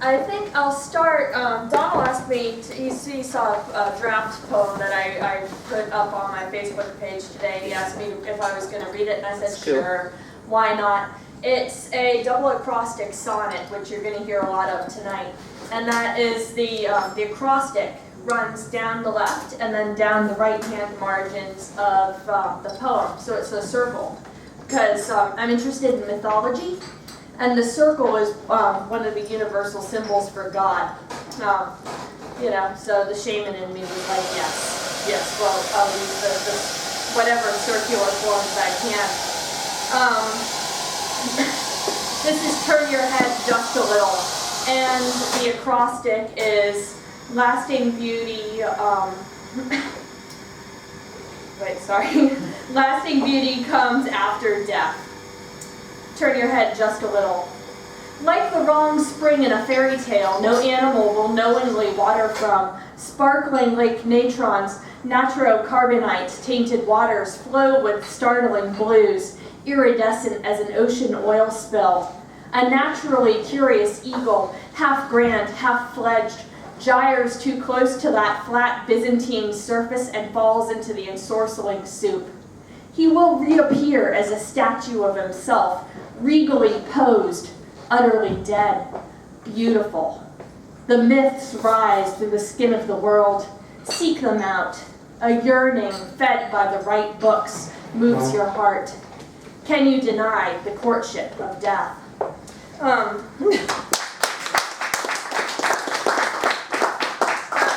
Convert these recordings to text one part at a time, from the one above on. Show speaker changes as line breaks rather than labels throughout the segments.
I think I'll start. Donald asked me, he saw a draft poem that I put up on my Facebook page today. He asked me if I was going to read it, and I said, sure, why not? It's a double acrostic sonnet, which you're going to hear a lot of tonight. And that is the acrostic runs down the left and then down the right-hand margins of the poem. So it's a circle, because I'm interested in mythology. And the circle is one of the universal symbols for God. You know, so the shaman in me was like, yes, well, I'll use the whatever circular forms I can. This is turn your head just a little. And the acrostic is lasting beauty, lasting beauty comes after death. Turn your head just a little. Like the wrong spring in a fairy tale, no animal will knowingly water from. Sparkling lake natrons, natrocarbonite, tainted waters flow with startling blues, iridescent as an ocean oil spill. A naturally curious eagle, half grand, half fledged, gyres too close to that flat Byzantine surface and falls into the ensorceling soup. He will reappear as a statue of himself, regally posed, utterly dead, beautiful. The myths rise through the skin of the world. Seek them out. A yearning fed by the right books moves your heart. Can you deny the courtship of death? That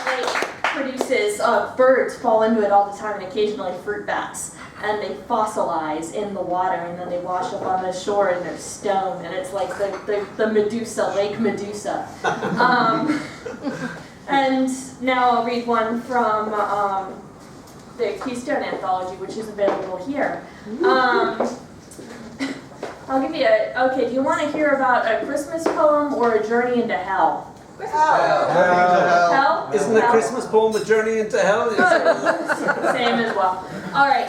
lake produces birds fall into it all the time, and occasionally fruit bats. And they fossilize in the water, and then they wash up on the shore and they're stone, and it's like the Medusa, Lake Medusa. And now I'll read one from the Keystone Anthology, which is available here. I'll give you okay, do you want to hear about a Christmas poem or a journey into hell? Hell?
Isn't a Christmas poem a journey into hell?
Same as well. All right.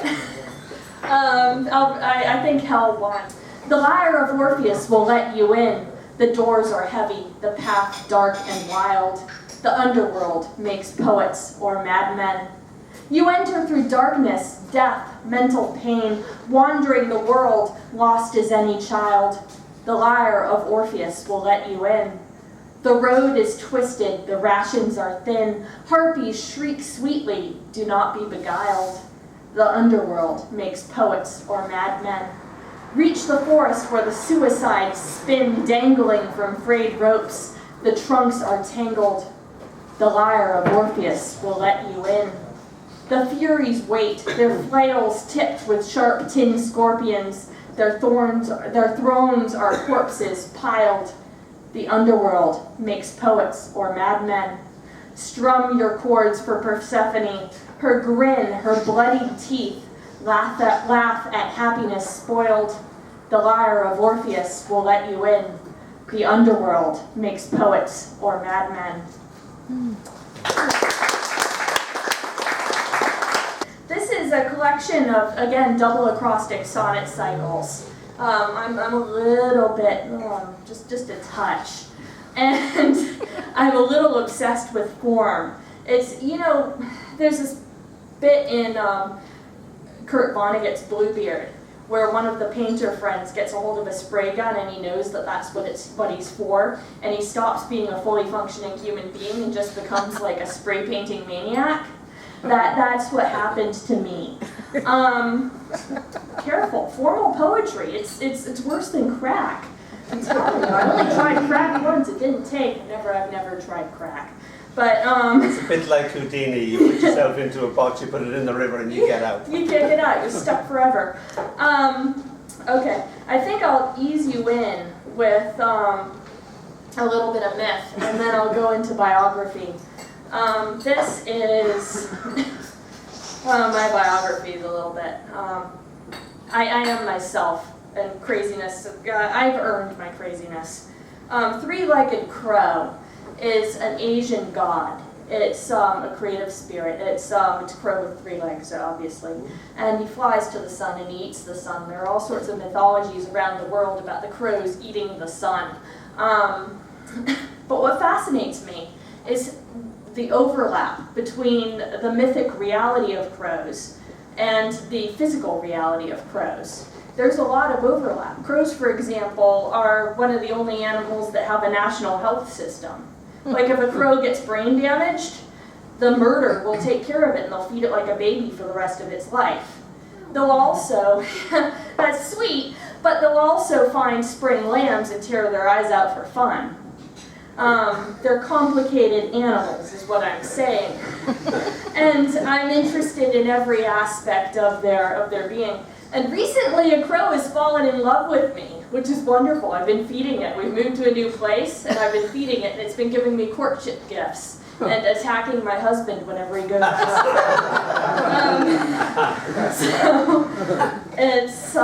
I think hell won. The lyre of Orpheus will let you in. The doors are heavy, the path dark and wild. The underworld makes poets or madmen. You enter through darkness, death, mental pain, wandering the world, lost as any child. The lyre of Orpheus will let you in. The road is twisted, the rations are thin. Harpies shriek sweetly, do not be beguiled. The underworld makes poets or madmen. Reach the forest where the suicides spin, dangling from frayed ropes. The trunks are tangled. The lyre of Orpheus will let you in. The Furies wait, their flails tipped with sharp tin scorpions. Their thrones are corpses piled. The underworld makes poets or madmen. Strum your chords for Persephone, her grin, her bloodied teeth, laugh at happiness spoiled. The lyre of Orpheus will let you in. The underworld makes poets or madmen. This is a collection of, again, double acrostic sonnet cycles. I'm a little bit, just a touch. And I'm a little obsessed with form. It's, there's this bit in Kurt Vonnegut's Bluebeard where one of the painter friends gets a hold of a spray gun and he knows that that's what he's for, and he stops being a fully functioning human being and just becomes like a spray painting maniac. That's what happened to me. Careful, formal poetry, it's worse than crack. I'm telling you, I only tried crack once, it didn't take. I've never tried crack. But
it's a bit like Houdini. You put yourself into a box, you put it in the river, and you get out.
You can't get out. You're stuck forever. Okay, I think I'll ease you in with a little bit of myth, and then I'll go into biography. This is my biography is a little bit. I am myself, and craziness. I've earned my craziness. Three-legged crow is an Asian god. It's a creative spirit. It's a crow with three legs, obviously. And he flies to the sun and he eats the sun. There are all sorts of mythologies around the world about the crows eating the sun. But what fascinates me is the overlap between the mythic reality of crows and the physical reality of crows. There's a lot of overlap. Crows, for example, are one of the only animals that have a national health system. Like if a crow gets brain damaged, the murder will take care of it and they'll feed it like a baby for the rest of its life. They'll also, that's sweet, but they'll also find spring lambs and tear their eyes out for fun. They're complicated animals, is what I'm saying. And I'm interested in every aspect of their being. And recently a crow has fallen in love with me, which is wonderful. I've been feeding it. We've moved to a new place, and I've been feeding it, and it's been giving me courtship gifts and attacking my husband whenever he goes so it's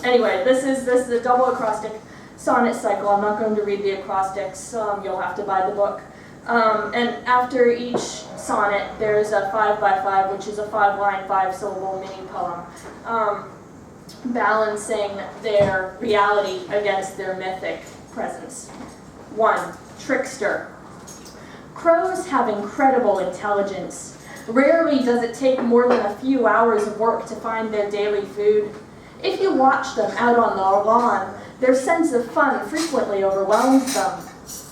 anyway. This is a double acrostic sonnet cycle. I'm not going to read the acrostics. You'll have to buy the book. And after each sonnet, there's a 5x5, which is a 5-line, 5-syllable mini poem, balancing their reality against their mythic presence. 1. Trickster. Crows have incredible intelligence. Rarely does it take more than a few hours of work to find their daily food. If you watch them out on the lawn, their sense of fun frequently overwhelms them.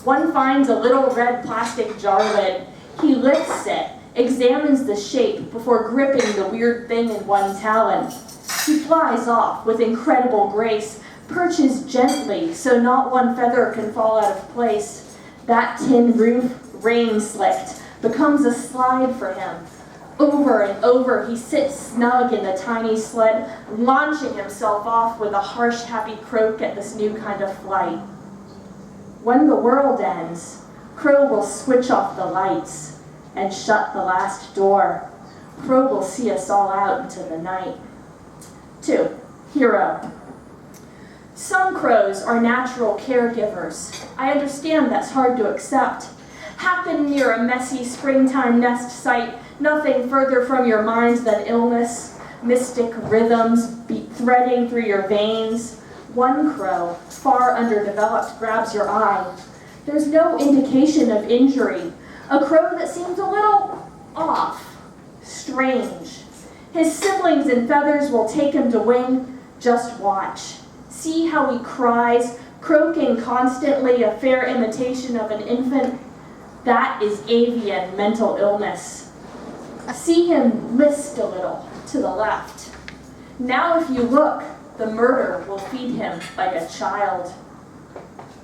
One finds a little red plastic jar lid. He lifts it, examines the shape before gripping the weird thing in one talon. He flies off with incredible grace, perches gently so not one feather can fall out of place. That tin roof, rain-slicked, becomes a slide for him. Over and over, he sits snug in the tiny sled, launching himself off with a harsh, happy croak at this new kind of flight. When the world ends, Crow will switch off the lights and shut the last door. Crow will see us all out into the night. 2. Hero. Some crows are natural caregivers. I understand that's hard to accept. Happen near a messy springtime nest site, nothing further from your mind than illness, mystic rhythms threading through your veins. One crow, far underdeveloped, grabs your eye. There's no indication of injury. A crow that seems a little off, strange. His siblings in feathers will take him to wing. Just watch. See how he cries, croaking constantly, a fair imitation of an infant. That is avian mental illness. See him list a little to the left. Now if you look, the murder will feed him like a child.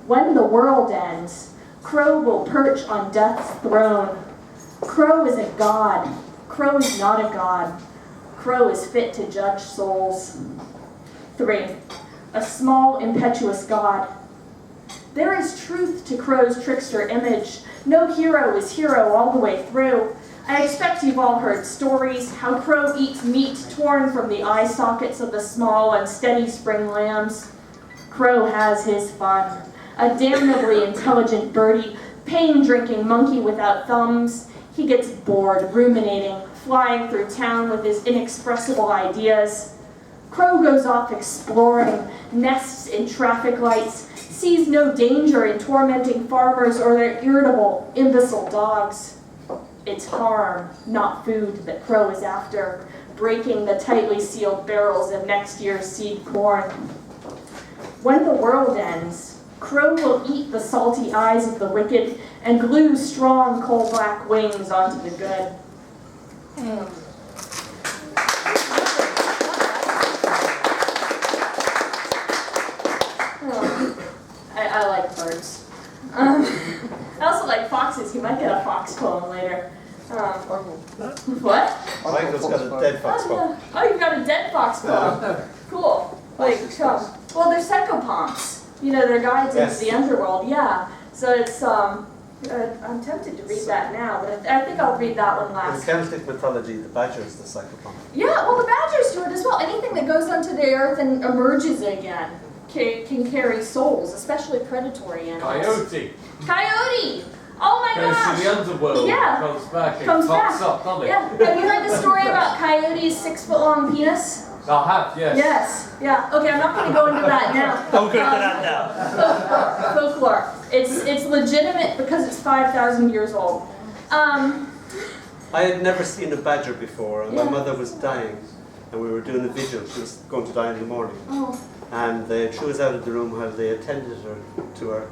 When the world ends, Crow will perch on death's throne. Crow is a god. Crow is not a god. Crow is fit to judge souls. 3. A small, impetuous god. There is truth to Crow's trickster image. No hero is hero all the way through. I expect you've all heard stories, how Crow eats meat torn from the eye sockets of the small, unsteady spring lambs. Crow has his fun. A damnably intelligent birdie, pain-drinking monkey without thumbs. He gets bored, ruminating, flying through town with his inexpressible ideas. Crow goes off exploring, nests in traffic lights, sees no danger in tormenting farmers or their irritable, imbecile dogs. It's harm, not food, that Crow is after, breaking the tightly sealed barrels of next year's seed corn. When the world ends, Crow will eat the salty eyes of the wicked and glue strong coal-black wings onto the good. I like birds. I also like foxes. You might get a fox poem later. What?
Michael's got a dead fox poem.
Oh, you've got a dead fox poem. Cool. Like, well, they're psychopomps. You know, they're guides into the underworld. Yeah. So it's I'm tempted to read that now, but I think I'll read that one last.
In Celtic mythology, the badger is the psychopomp.
Yeah, well, the badgers do it as well. Anything that goes onto the earth and emerges again can carry souls, especially predatory animals.
Coyote.
Coyote! Oh my gosh!
Goes to the underworld.
Yeah.
Comes back and
Comes
pops
back.
up, doesn't it?
Yeah. Have you heard the story about Coyote's 6-foot-long penis?
I have, yes.
Yes. Yeah. Okay, I'm not going to go into that now.
Don't go into that now.
Folklore. It's legitimate because it's 5,000 years old.
I had never seen a badger before, and
Yeah.
my mother was dying, and we were doing a vigil. She was going to die in the morning.
Oh.
And they threw us out of the room while they attended to her.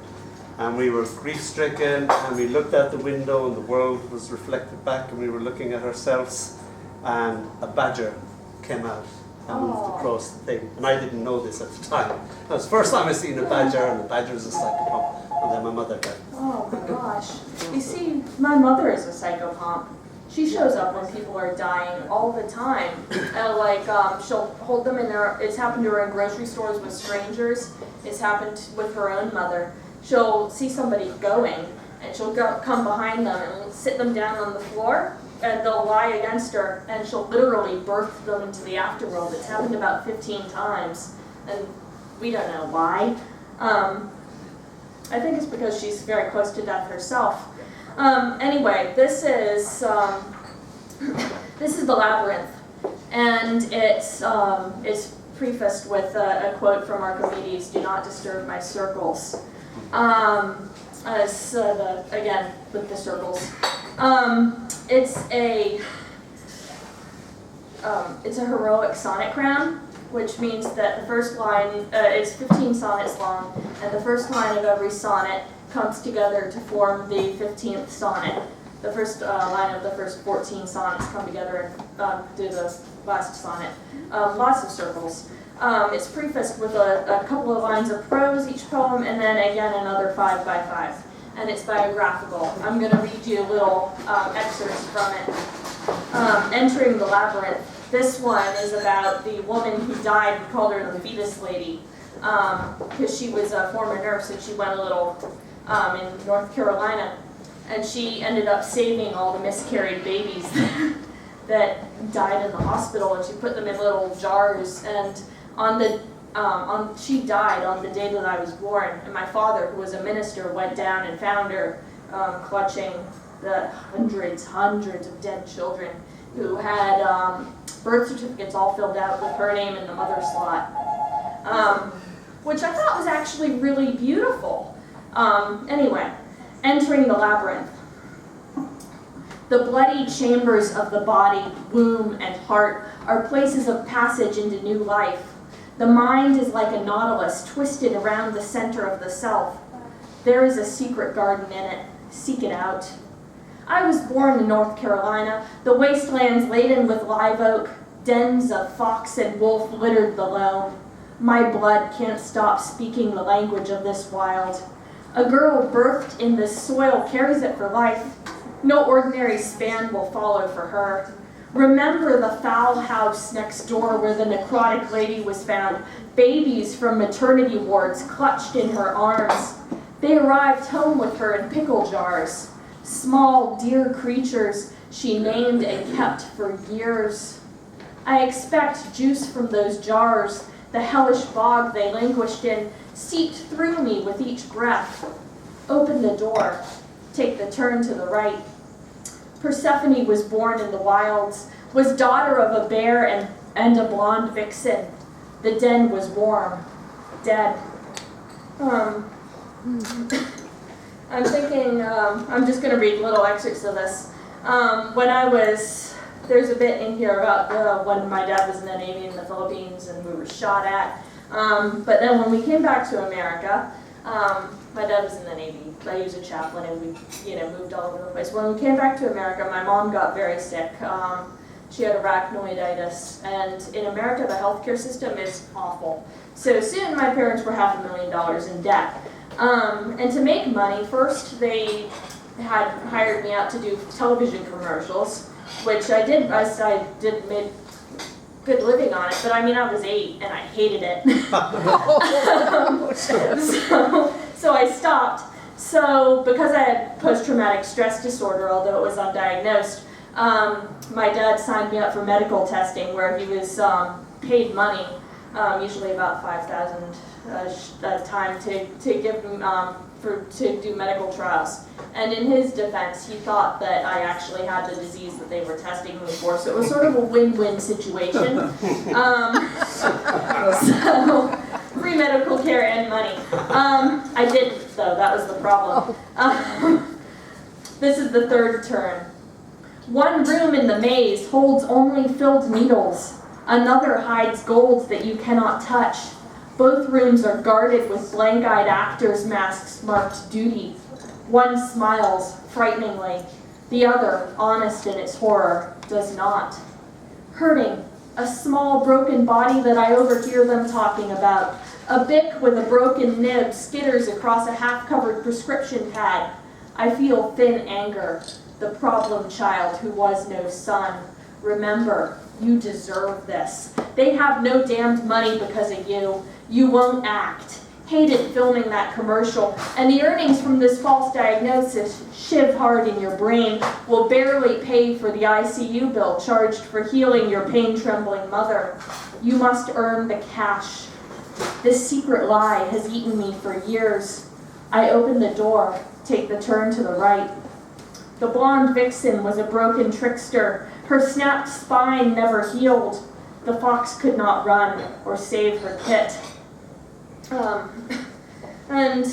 And we were grief-stricken, and we looked out the window, and the world was reflected back, and we were looking at ourselves, and a badger came out and moved across the thing. And I didn't know this at the time. That was the first time I seen a badger, and the badger was a psychopomp. And then my mother died.
Oh my gosh. You see, my mother is a psychopomp. She shows up when people are dying all the time. And she'll hold them in there. It's happened to her in grocery stores with strangers. It's happened with her own mother. She'll see somebody going, and she'll come behind them and sit them down on the floor, and they'll lie against her, and she'll literally birth them into the afterworld. It's happened about 15 times, and we don't know why. I think it's because she's very close to death herself. Anyway, this is the labyrinth, and it's prefaced with a quote from Archimedes: "Do not disturb my circles." Again with the circles. It's a heroic sonnet crown, which means that the first line, it's 15 sonnets long, and the first line of every sonnet comes together to form the 15th sonnet. The first line of the first 14 sonnets come together and do the last sonnet. Lots of circles. It's prefaced with a couple of lines of prose each poem, and then again another 5 by 5. And it's biographical. I'm going to read you a little excerpts from it. Entering the Labyrinth. This one is about the woman who died. We called her the fetus lady because she was a former nurse, and she went a little in North Carolina, and she ended up saving all the miscarried babies that died in the hospital, and she put them in little jars. And she died on the day that I was born, and my father, who was a minister, went down and found her clutching the hundreds of dead children who had birth certificates all filled out with her name in the mother slot, which I thought was actually really beautiful. Anyway, entering the labyrinth. The bloody chambers of the body, womb, and heart are places of passage into new life. The mind is like a nautilus twisted around the center of the self. There is a secret garden in it. Seek it out. I was born in North Carolina, the wastelands laden with live oak, dens of fox and wolf littered the loam. My blood can't stop speaking the language of this wild. A girl birthed in this soil carries it for life. No ordinary span will follow for her. Remember the foul house next door where the necrotic lady was found, babies from maternity wards clutched in her arms. They arrived home with her in pickle jars. Small, dear creatures she named and kept for years. I expect juice from those jars, the hellish bog they languished in, seeped through me with each breath. Open the door, take the turn to the right. Persephone was born in the wilds, was daughter of a bear and a blonde vixen. The den was warm, dead. I'm thinking, I'm just going to read little excerpts of this. There's a bit in here about when my dad was in the Navy in the Philippines and we were shot at. But then when we came back to America, my dad was in the Navy. I was a chaplain, and we, moved all over the place. When we came back to America, my mom got very sick. She had arachnoiditis, and in America, the healthcare system is awful. So soon, my parents were $500,000 in debt. And to make money, first they had hired me out to do television commercials, which I did. I did made good living on it, but I was 8 and I hated it. So I stopped. So because I had post-traumatic stress disorder, although it was undiagnosed, my dad signed me up for medical testing where he was paid money, usually about $5,000 a time to give to do medical trials. And in his defense, he thought that I actually had the disease that they were testing me for. So it was sort of a win-win situation. So free medical care and money. I didn't. though. That was the problem. This is the third turn. One room in the maze holds only filled needles. Another hides gold that you cannot touch. Both rooms are guarded with blank-eyed actors' masks marked duty. One smiles frighteningly. The other, honest in its horror, does not. Hurting, a small broken body that I overhear them talking about. A bic with a broken nib skitters across a half-covered prescription pad. I feel thin anger, the problem child who was no son. Remember, you deserve this. They have no damned money because of you. You won't act. Hated filming that commercial, and the earnings from this false diagnosis, shiv hard in your brain, will barely pay for the ICU bill charged for healing your pain-trembling mother. You must earn the cash. This secret lie has eaten me for years. I open the door, take the turn to the right. The blonde vixen was a broken trickster. Her snapped spine never healed. The fox could not run or save her kit. When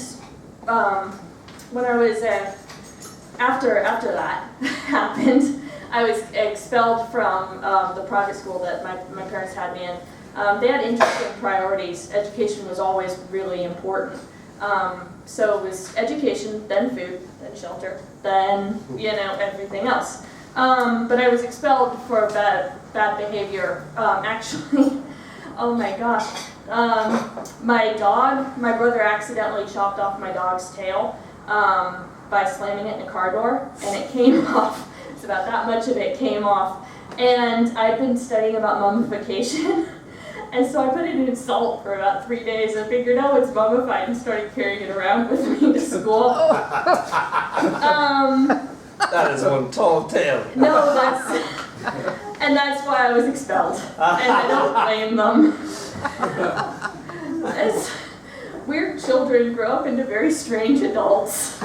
I was, after that happened, I was expelled from the private school that my parents had me in. They had interesting priorities. Education was always really important. So it was education, then food, then shelter, then, everything else. But I was expelled for bad behavior. Actually, oh my gosh. My brother accidentally chopped off my dog's tail by slamming it in a car door, and it came off. It's about that much of it came off. And I've been studying about mummification. And so I put it in salt for about 3 days and figured, oh, it's mummified, and started carrying it around with me to school.
That is one tall tale.
No, that's why I was expelled. And I don't blame them. Weird children grow up into very strange adults.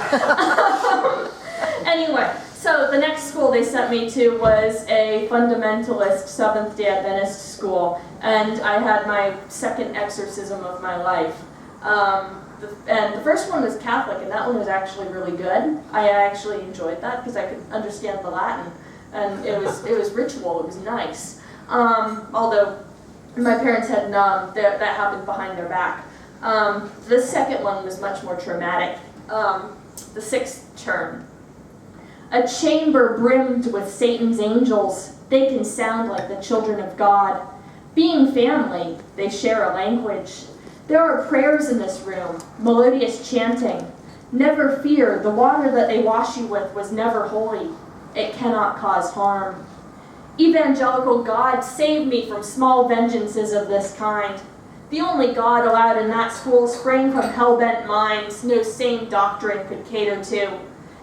Anyway, so the next school they sent me to was a fundamentalist Seventh-day Adventist school, and I had my second exorcism of my life. And the first one was Catholic, and that one was actually really good. I actually enjoyed that because I could understand the Latin, and it was ritual. It was nice. Although my parents had that happened behind their back. The second one was much more traumatic. The sixth turn. A chamber brimmed with Satan's angels. They can sound like the children of God. Being family, they share a language. There are prayers in this room, melodious chanting. Never fear, the water that they wash you with was never holy. It cannot cause harm. Evangelical God, save me from small vengeances of this kind. The only God allowed in that school sprang from hell-bent minds no sane doctrine could cater to.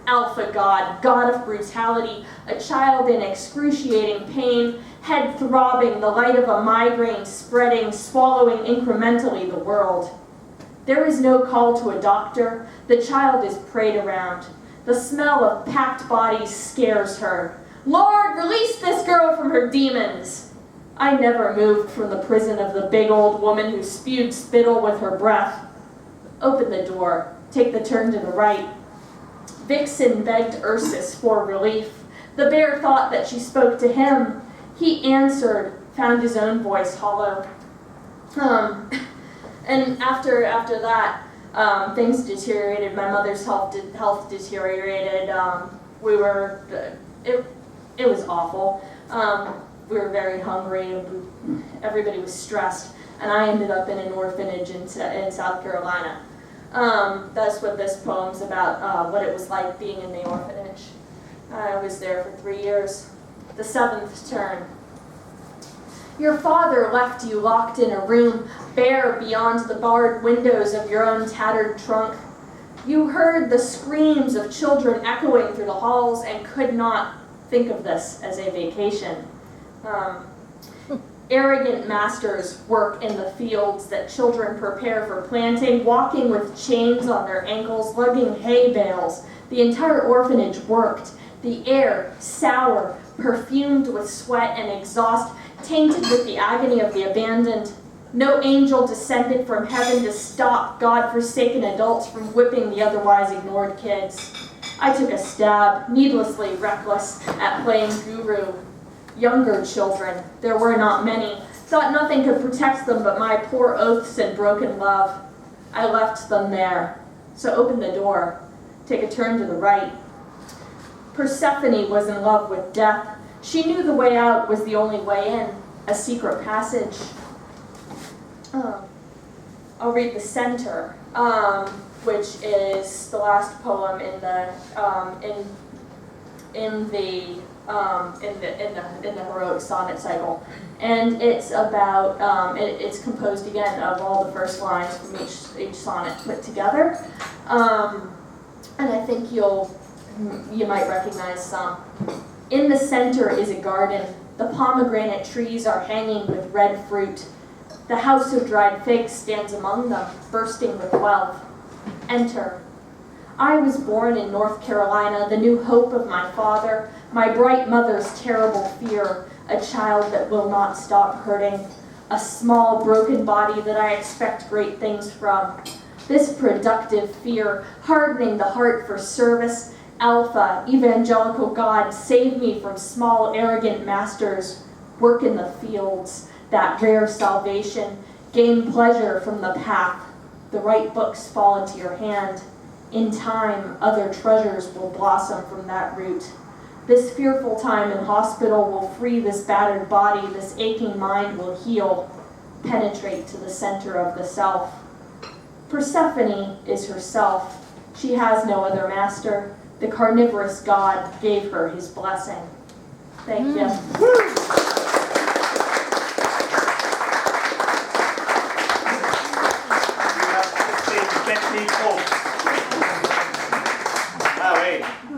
Alpha God, God of brutality, a child in excruciating pain, head throbbing, the light of a migraine spreading, swallowing incrementally the world. There is no call to a doctor. The child is prayed around. The smell of packed bodies scares her. Lord, release this girl from her demons. I never moved from the prison of the big old woman who spewed spittle with her breath. Open the door. Take the turn to the right. Vixen begged Ursus for relief. The bear thought that she spoke to him. He answered, found his own voice hollow. And after that, things deteriorated. My mother's health deteriorated. It was awful. We were very hungry. Everybody was stressed. And I ended up in an orphanage in South Carolina. That's what this poem's about, what it was like being in the orphanage. I was there for 3 years. The seventh turn. Your father left you locked in a room, bare beyond the barred windows of your own tattered trunk. You heard the screams of children echoing through the halls and could not think of this as a vacation. Arrogant masters work in the fields that children prepare for planting, walking with chains on their ankles, lugging hay bales. The entire orphanage worked. The air, sour, perfumed with sweat and exhaust, tainted with the agony of the abandoned. No angel descended from heaven to stop God-forsaken adults from whipping the otherwise ignored kids. I took a stab, needlessly reckless, at playing guru. Younger children, there were not many, thought nothing could protect them but my poor oaths and broken love. I left them there. So open the door. Take a turn to the right. Persephone was in love with death. She knew the way out was the only way in, a secret passage. I'll read the center, which is the last poem in the heroic sonnet cycle, and it's about it's composed again of all the first lines from each sonnet put together, and I think you might recognize some. In the center is a garden. The pomegranate trees are hanging with red fruit. The house of dried figs stands among them, bursting with wealth. Enter. I was born in North Carolina, the new hope of my father, my bright mother's terrible fear, a child that will not stop hurting, a small broken body that I expect great things from. This productive fear, hardening the heart for service, Alpha, evangelical God, save me from small arrogant masters, work in the fields, that rare salvation, gain pleasure from the path. The right books fall into your hand. In time, other treasures will blossom from that root. This fearful time in hospital will free this battered body, this aching mind will heal, penetrate to the center of the self. Persephone is herself. She has no other master. The carnivorous God gave her his blessing. Thank you.